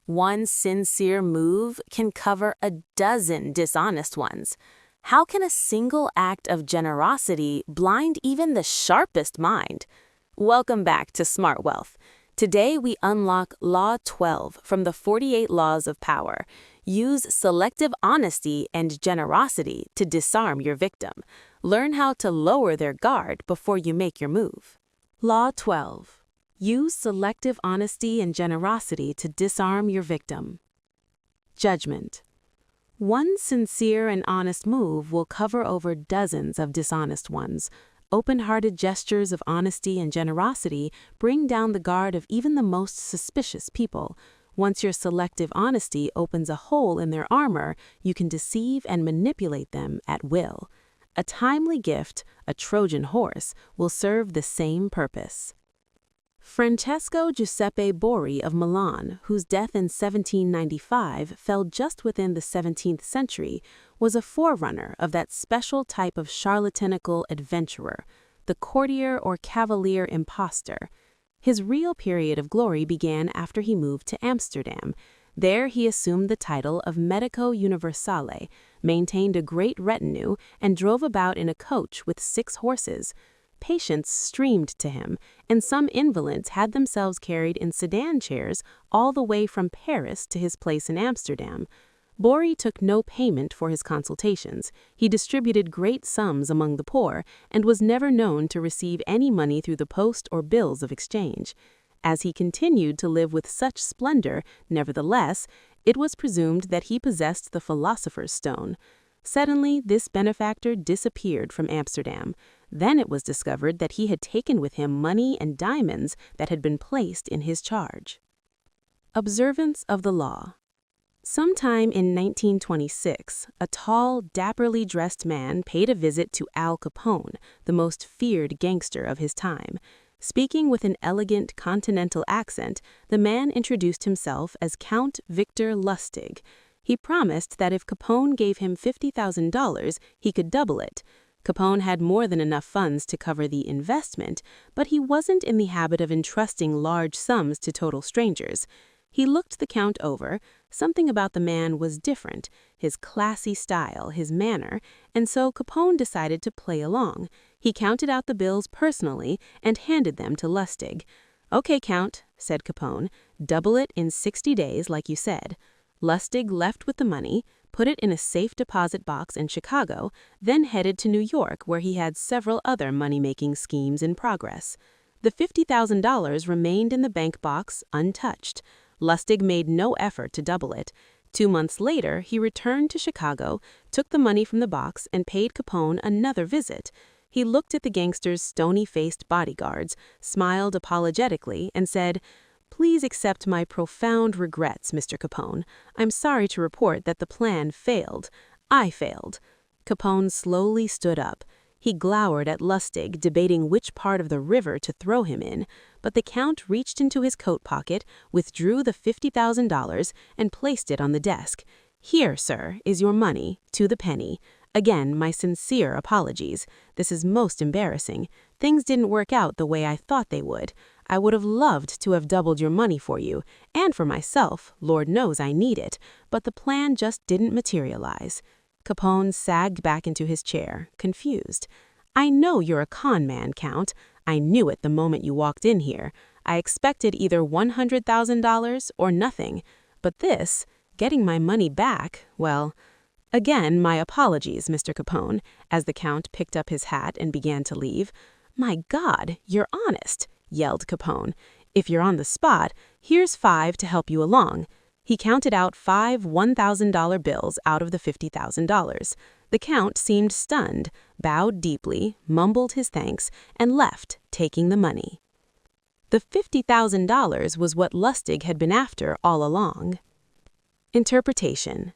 One sincere move can cover a dozen dishonest ones. How can a single act of generosity blind even the sharpest mind? Welcome back to Smart Wealth. Today we unlock Law 12 from the 48 Laws of Power. Use selective honesty and generosity to disarm your victim. Learn how to lower their guard before you make your move. Law 12. Use selective honesty and generosity to disarm your victim. Judgment. One sincere and honest move will cover over dozens of dishonest ones. Open-hearted gestures of honesty and generosity bring down the guard of even the most suspicious people. Once your selective honesty opens a hole in their armor, you can deceive and manipulate them at will. A timely gift, a Trojan horse, will serve the same purpose. Francesco Giuseppe Borri of Milan, whose death in 1795 fell just within the 17th century, was a forerunner of that special type of charlatanical adventurer, the courtier or cavalier impostor. His real period of glory began after he moved to Amsterdam. There he assumed the title of Medico Universale, maintained a great retinue, and drove about in a coach with 6 horses. Patients streamed to him, and some invalids had themselves carried in sedan chairs all the way from Paris to his place in Amsterdam. Borri took no payment for his consultations. He distributed great sums among the poor, and was never known to receive any money through the post or bills of exchange. As he continued to live with such splendor, nevertheless, it was presumed that he possessed the philosopher's stone. Suddenly, this benefactor disappeared from Amsterdam. Then it was discovered that he had taken with him money and diamonds that had been placed in his charge. Observance of the law. Sometime in 1926, a tall, dapperly dressed man paid a visit to Al Capone, the most feared gangster of his time. Speaking with an elegant continental accent, the man introduced himself as Count Victor Lustig. He promised that if Capone gave him $50,000, he could double it. Capone had more than enough funds to cover the investment, but he wasn't in the habit of entrusting large sums to total strangers. He looked the Count over. Something about the man was different, his classy style, his manner, and so Capone decided to play along. He counted out the bills personally and handed them to Lustig. "Okay, Count," said Capone, "double it in 60 days like you said." Lustig left with the money, put it in a safe deposit box in Chicago, then headed to New York where he had several other money-making schemes in progress. The $50,000 remained in the bank box untouched. Lustig made no effort to double it. 2 months later, he returned to Chicago, took the money from the box, and paid Capone another visit. He looked at the gangster's stony-faced bodyguards, smiled apologetically, and said, "Please accept my profound regrets, Mr. Capone. I'm sorry to report that the plan failed. I failed." Capone slowly stood up. He glowered at Lustig, debating which part of the river to throw him in, but the Count reached into his coat pocket, withdrew the $50,000, and placed it on the desk. "Here, sir, is your money, to the penny. Again, my sincere apologies. This is most embarrassing. Things didn't work out the way I thought they would. I would have loved to have doubled your money for you, and for myself, Lord knows I need it, but the plan just didn't materialize." Capone sagged back into his chair, confused. "I know you're a con man, Count. I knew it the moment you walked in here. I expected either $100,000 or nothing. But this, getting my money back, well... Again, my apologies, Mr. Capone," as the Count picked up his hat and began to leave. "My God, you're honest," yelled Capone. "If you're on the spot, here's 5 to help you along." He counted out 5 $1,000 bills out of the $50,000. The Count seemed stunned, bowed deeply, mumbled his thanks, and left, taking the money. The $50,000 was what Lustig had been after all along. Interpretation.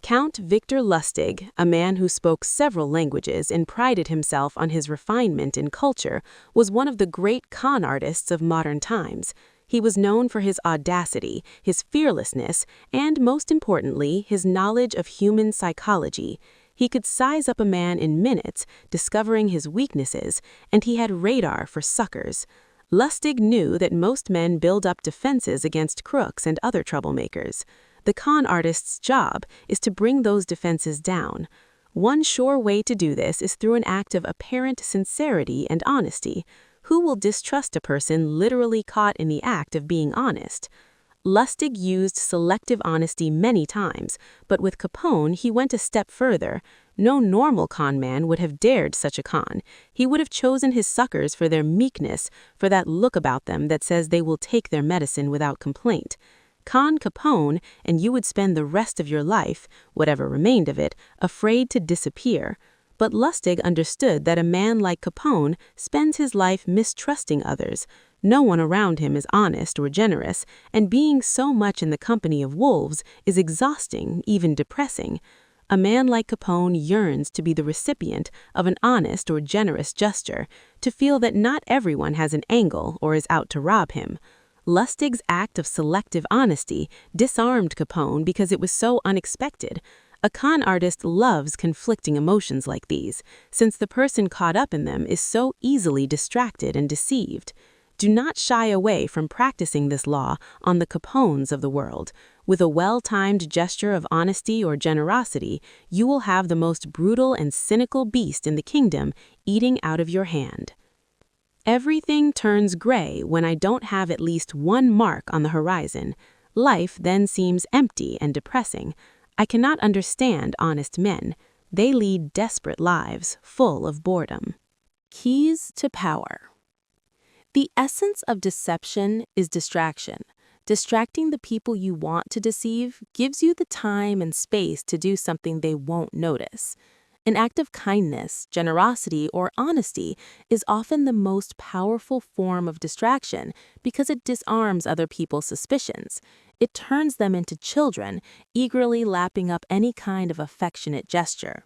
Count Victor Lustig, a man who spoke several languages and prided himself on his refinement and culture, was one of the great con artists of modern times. He was known for his audacity, his fearlessness, and, most importantly, his knowledge of human psychology. He could size up a man in minutes, discovering his weaknesses, and he had radar for suckers. Lustig knew that most men build up defenses against crooks and other troublemakers. The con artist's job is to bring those defenses down. One sure way to do this is through an act of apparent sincerity and honesty. Who will distrust a person literally caught in the act of being honest? Lustig used selective honesty many times, but with Capone he went a step further. No normal con man would have dared such a con. He would have chosen his suckers for their meekness, for that look about them that says they will take their medicine without complaint. Con Capone, and you would spend the rest of your life, whatever remained of it, afraid to disappear. But Lustig understood that a man like Capone spends his life mistrusting others. No one around him is honest or generous, and being so much in the company of wolves is exhausting, even depressing. A man like Capone yearns to be the recipient of an honest or generous gesture, to feel that not everyone has an angle or is out to rob him. Lustig's act of selective honesty disarmed Capone because it was so unexpected. A con artist loves conflicting emotions like these, since the person caught up in them is so easily distracted and deceived. Do not shy away from practicing this law on the Capones of the world. With a well-timed gesture of honesty or generosity, you will have the most brutal and cynical beast in the kingdom eating out of your hand. Everything turns gray when I don't have at least one mark on the horizon. Life then seems empty and depressing. I cannot understand honest men. They lead desperate lives, full of boredom. Keys to power. The essence of deception is distraction. Distracting the people you want to deceive gives you the time and space to do something they won't notice. An act of kindness, generosity, or honesty is often the most powerful form of distraction because it disarms other people's suspicions. It turns them into children, eagerly lapping up any kind of affectionate gesture.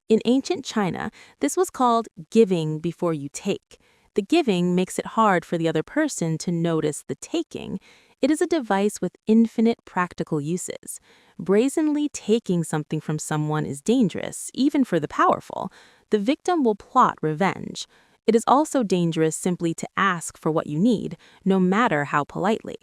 In ancient China, this was called giving before you take. The giving makes it hard for the other person to notice the taking. It is a device with infinite practical uses. Brazenly taking something from someone is dangerous, even for the powerful. The victim will plot revenge. It is also dangerous simply to ask for what you need, no matter how politely.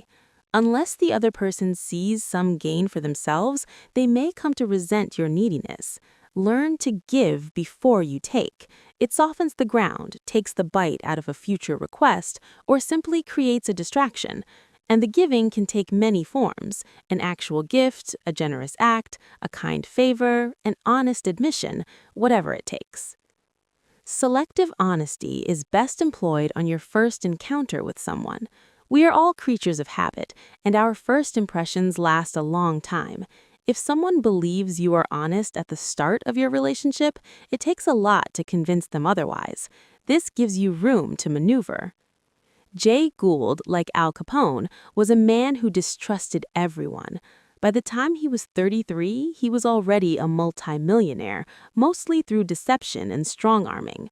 Unless the other person sees some gain for themselves, they may come to resent your neediness. Learn to give before you take. It softens the ground, takes the bite out of a future request, or simply creates a distraction. And the giving can take many forms: an actual gift, a generous act, a kind favor, an honest admission, whatever it takes. Selective honesty is best employed on your first encounter with someone. We are all creatures of habit, and our first impressions last a long time. If someone believes you are honest at the start of your relationship, it takes a lot to convince them otherwise. This gives you room to maneuver. Jay Gould, like Al Capone, was a man who distrusted everyone. By the time he was 33, he was already a multimillionaire, mostly through deception and strong-arming.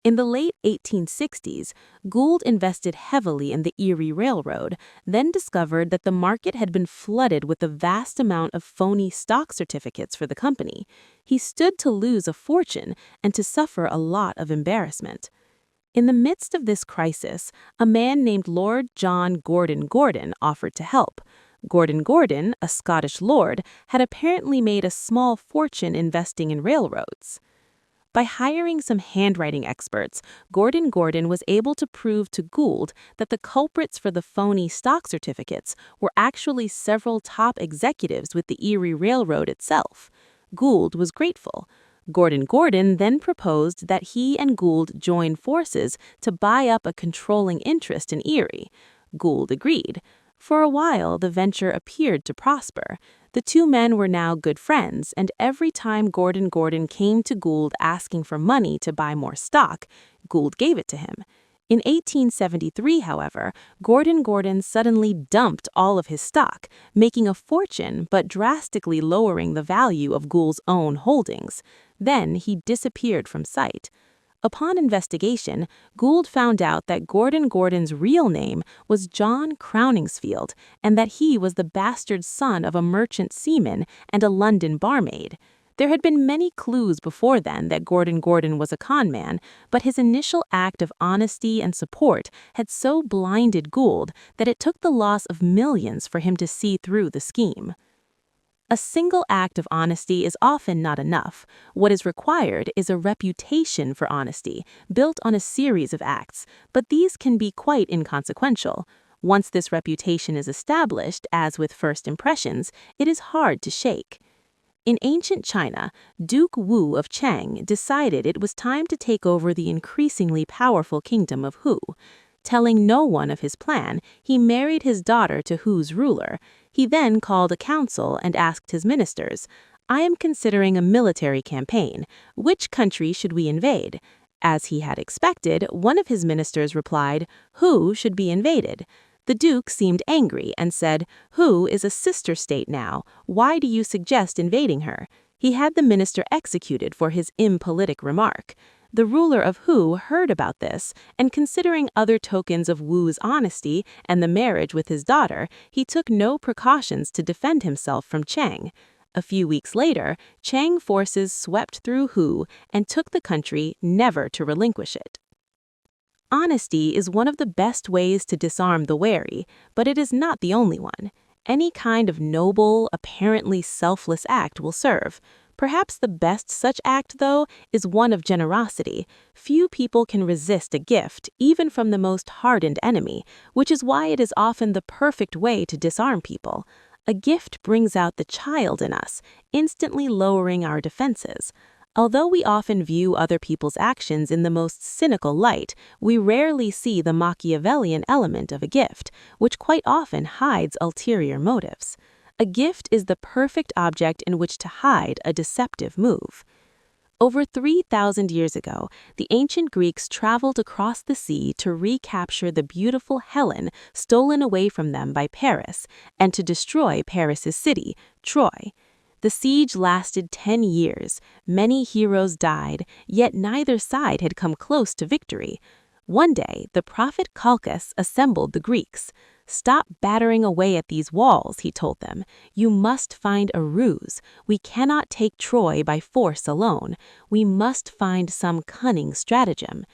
In the late 1860s, Gould invested heavily in the Erie Railroad, then discovered that the market had been flooded with a vast amount of phony stock certificates for the company. He stood to lose a fortune and to suffer a lot of embarrassment. In the midst of this crisis, a man named Lord John Gordon Gordon offered to help. Gordon Gordon, a Scottish lord, had apparently made a small fortune investing in railroads. By hiring some handwriting experts, Gordon Gordon was able to prove to Gould that the culprits for the phony stock certificates were actually several top executives with the Erie Railroad itself. Gould was grateful. Gordon Gordon then proposed that he and Gould join forces to buy up a controlling interest in Erie. Gould agreed. For a while, the venture appeared to prosper. The two men were now good friends, and every time Gordon Gordon came to Gould asking for money to buy more stock, Gould gave it to him. In 1873, however, Gordon Gordon suddenly dumped all of his stock, making a fortune but drastically lowering the value of Gould's own holdings. Then he disappeared from sight. Upon investigation, Gould found out that Gordon Gordon's real name was John Crowningsfield, and that he was the bastard son of a merchant seaman and a London barmaid. There had been many clues before then that Gordon was a con man, but his initial act of honesty and support had so blinded Gould that it took the loss of millions for him to see through the scheme. A single act of honesty is often not enough. What is required is a reputation for honesty, built on a series of acts, but these can be quite inconsequential. Once this reputation is established, as with first impressions, it is hard to shake. In ancient China, Duke Wu of Cheng decided it was time to take over the increasingly powerful kingdom of Hu. Telling no one of his plan, he married his daughter to Hu's ruler. He then called a council and asked his ministers, "I am considering a military campaign. Which country should we invade?" As he had expected, one of his ministers replied, "Hu should be invaded." The duke seemed angry and said, "Hu is a sister state now. Why do you suggest invading her?" He had the minister executed for his impolitic remark. The ruler of Hu heard about this, and considering other tokens of Wu's honesty and the marriage with his daughter, he took no precautions to defend himself from Cheng. A few weeks later, Cheng forces swept through Hu and took the country, never to relinquish it. Honesty is one of the best ways to disarm the wary, but it is not the only one. Any kind of noble, apparently selfless act will serve. Perhaps the best such act, though, is one of generosity. Few people can resist a gift, even from the most hardened enemy, which is why it is often the perfect way to disarm people. A gift brings out the child in us, instantly lowering our defenses. Although we often view other people's actions in the most cynical light, we rarely see the Machiavellian element of a gift, which quite often hides ulterior motives. A gift is the perfect object in which to hide a deceptive move. Over 3,000 years ago, the ancient Greeks traveled across the sea to recapture the beautiful Helen stolen away from them by Paris and to destroy Paris's city, Troy. The siege lasted 10 years. Many heroes died, yet neither side had come close to victory. One day, the prophet Calchas assembled the Greeks. "Stop battering away at these walls," he told them. "You must find a ruse. We cannot take Troy by force alone. We must find some cunning stratagem."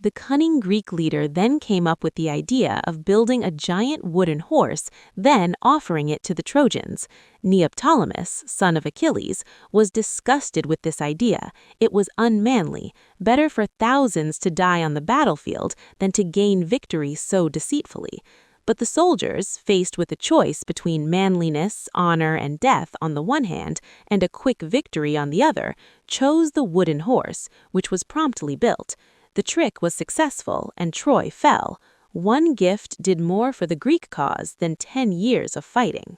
The cunning Greek leader then came up with the idea of building a giant wooden horse, then offering it to the Trojans. Neoptolemus, son of Achilles, was disgusted with this idea. It was unmanly. Better for thousands to die on the battlefield than to gain victory so deceitfully. But the soldiers, faced with a choice between manliness, honor, and death on the one hand, and a quick victory on the other, chose the wooden horse, which was promptly built. The trick was successful, and Troy fell. One gift did more for the Greek cause than 10 years of fighting.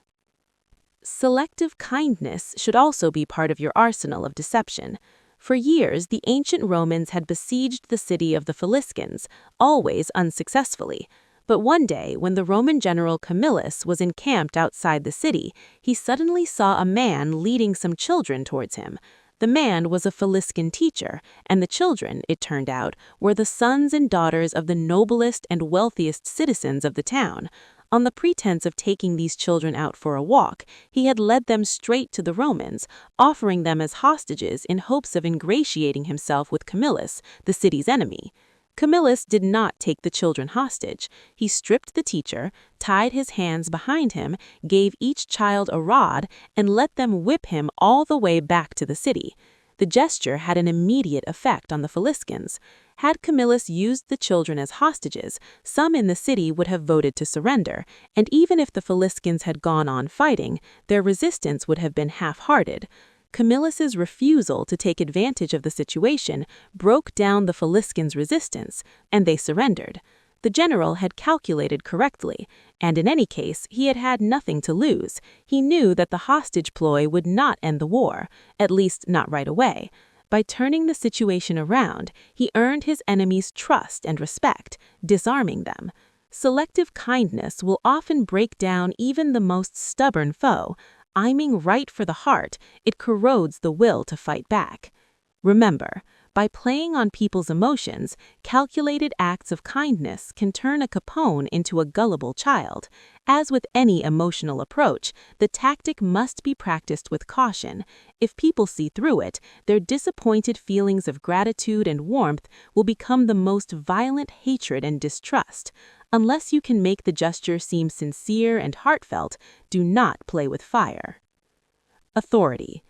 Selective kindness should also be part of your arsenal of deception. For years, the ancient Romans had besieged the city of the Philistines, always unsuccessfully. But one day, when the Roman general Camillus was encamped outside the city, he suddenly saw a man leading some children towards him. The man was a Philistine teacher, and the children, it turned out, were the sons and daughters of the noblest and wealthiest citizens of the town. On the pretense of taking these children out for a walk, he had led them straight to the Romans, offering them as hostages in hopes of ingratiating himself with Camillus, the city's enemy. Camillus did not take the children hostage. He stripped the teacher, tied his hands behind him, gave each child a rod, and let them whip him all the way back to the city. The gesture had an immediate effect on the Philistines. Had Camillus used the children as hostages, some in the city would have voted to surrender, and even if the Philistines had gone on fighting, their resistance would have been half-hearted. Camillus's refusal to take advantage of the situation broke down the Philistines' resistance, and they surrendered. The general had calculated correctly, and in any case, he had had nothing to lose. He knew that the hostage ploy would not end the war, at least not right away. By turning the situation around, he earned his enemies' trust and respect, disarming them. Selective kindness will often break down even the most stubborn foe. Aiming right for the heart, it corrodes the will to fight back. Remember, By playing on people's emotions, calculated acts of kindness can turn a Capone into a gullible child. As with any emotional approach, the tactic must be practiced with caution. If people see through it, their disappointed feelings of gratitude and warmth will become the most violent hatred and distrust. Unless you can make the gesture seem sincere and heartfelt, do not play with fire. Authority.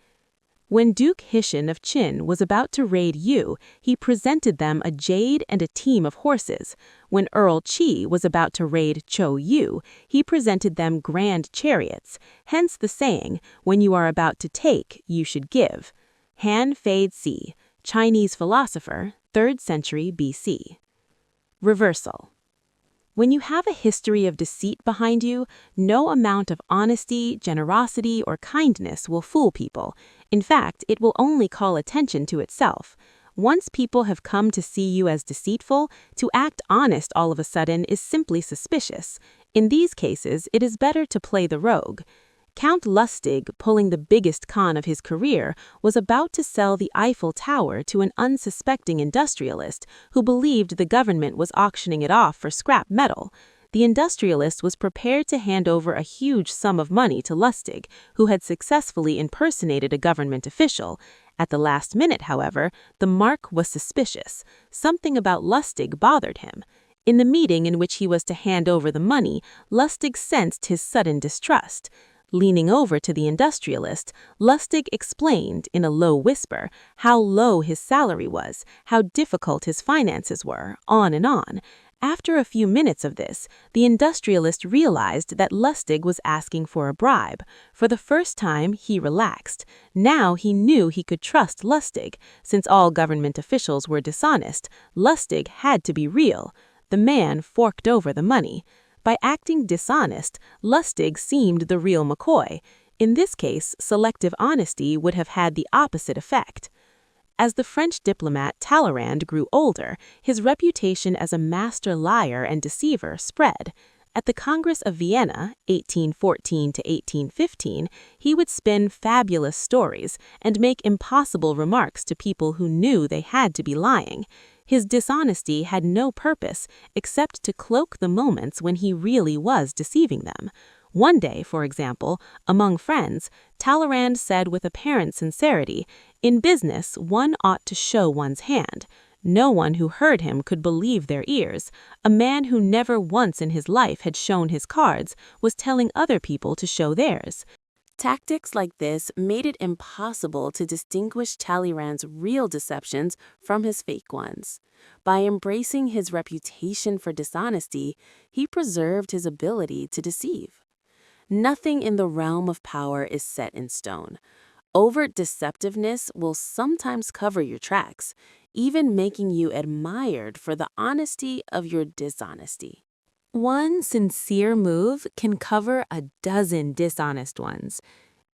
When Duke Hisshin of Qin was about to raid Yu, he presented them a jade and a team of horses. When Earl Qi was about to raid Chou Yu, he presented them grand chariots. Hence the saying, when you are about to take, you should give. Han Fei-Tse, Chinese philosopher, 3rd century BC. Reversal. When you have a history of deceit behind you, no amount of honesty, generosity, or kindness will fool people. In fact, it will only call attention to itself. Once people have come to see you as deceitful, to act honest all of a sudden is simply suspicious. In these cases, it is better to play the rogue. Count Lustig, pulling the biggest con of his career, was about to sell the Eiffel Tower to an unsuspecting industrialist who believed the government was auctioning it off for scrap metal. The industrialist was prepared to hand over a huge sum of money to Lustig, who had successfully impersonated a government official. At the last minute, however, the mark was suspicious. Something about Lustig bothered him. In the meeting in which he was to hand over the money, Lustig sensed his sudden distrust. Leaning over to the industrialist, Lustig explained, in a low whisper, how low his salary was, how difficult his finances were, on and on. After a few minutes of this, the industrialist realized that Lustig was asking for a bribe. For the first time, he relaxed. Now he knew he could trust Lustig. Since all government officials were dishonest, Lustig had to be real. The man forked over the money. By acting dishonest, Lustig seemed the real McCoy. In this case, selective honesty would have had the opposite effect. As the French diplomat Talleyrand grew older, his reputation as a master liar and deceiver spread. At the Congress of Vienna, 1814 to 1815, he would spin fabulous stories and make impossible remarks to people who knew they had to be lying. His dishonesty had no purpose except to cloak the moments when he really was deceiving them. One day, for example, among friends, Talleyrand said with apparent sincerity, "In business, one ought to show one's hand." No one who heard him could believe their ears. A man who never once in his life had shown his cards was telling other people to show theirs. Tactics like this made it impossible to distinguish Talleyrand's real deceptions from his fake ones. By embracing his reputation for dishonesty, he preserved his ability to deceive. Nothing in the realm of power is set in stone. Overt deceptiveness will sometimes cover your tracks, even making you admired for the honesty of your dishonesty. One sincere move can cover a dozen dishonest ones.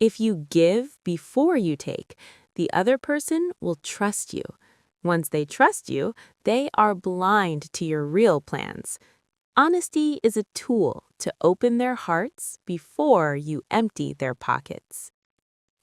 If you give before you take, the other person will trust you. Once they trust you, they are blind to your real plans. Honesty is a tool to open their hearts before you empty their pockets.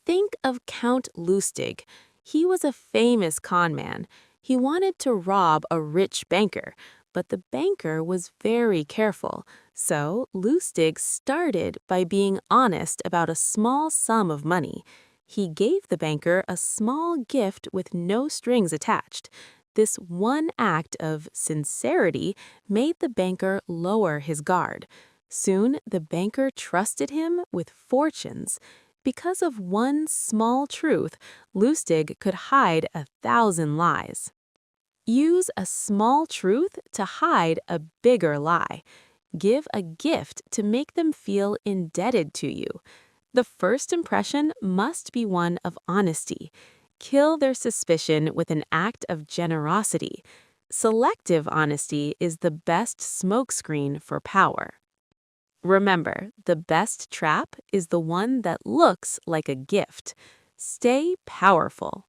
Think of Count Lustig. He was a famous con man. He wanted to rob a rich banker, but the banker was very careful. So Lustig started by being honest about a small sum of money. He gave the banker a small gift with no strings attached. This one act of sincerity made the banker lower his guard. Soon, the banker trusted him with fortunes. Because of one small truth, Lustig could hide 1,000 lies. Use a small truth to hide a bigger lie. Give a gift to make them feel indebted to you. The first impression must be one of honesty. Kill their suspicion with an act of generosity. Selective honesty is the best smokescreen for power. Remember, the best trap is the one that looks like a gift. Stay powerful.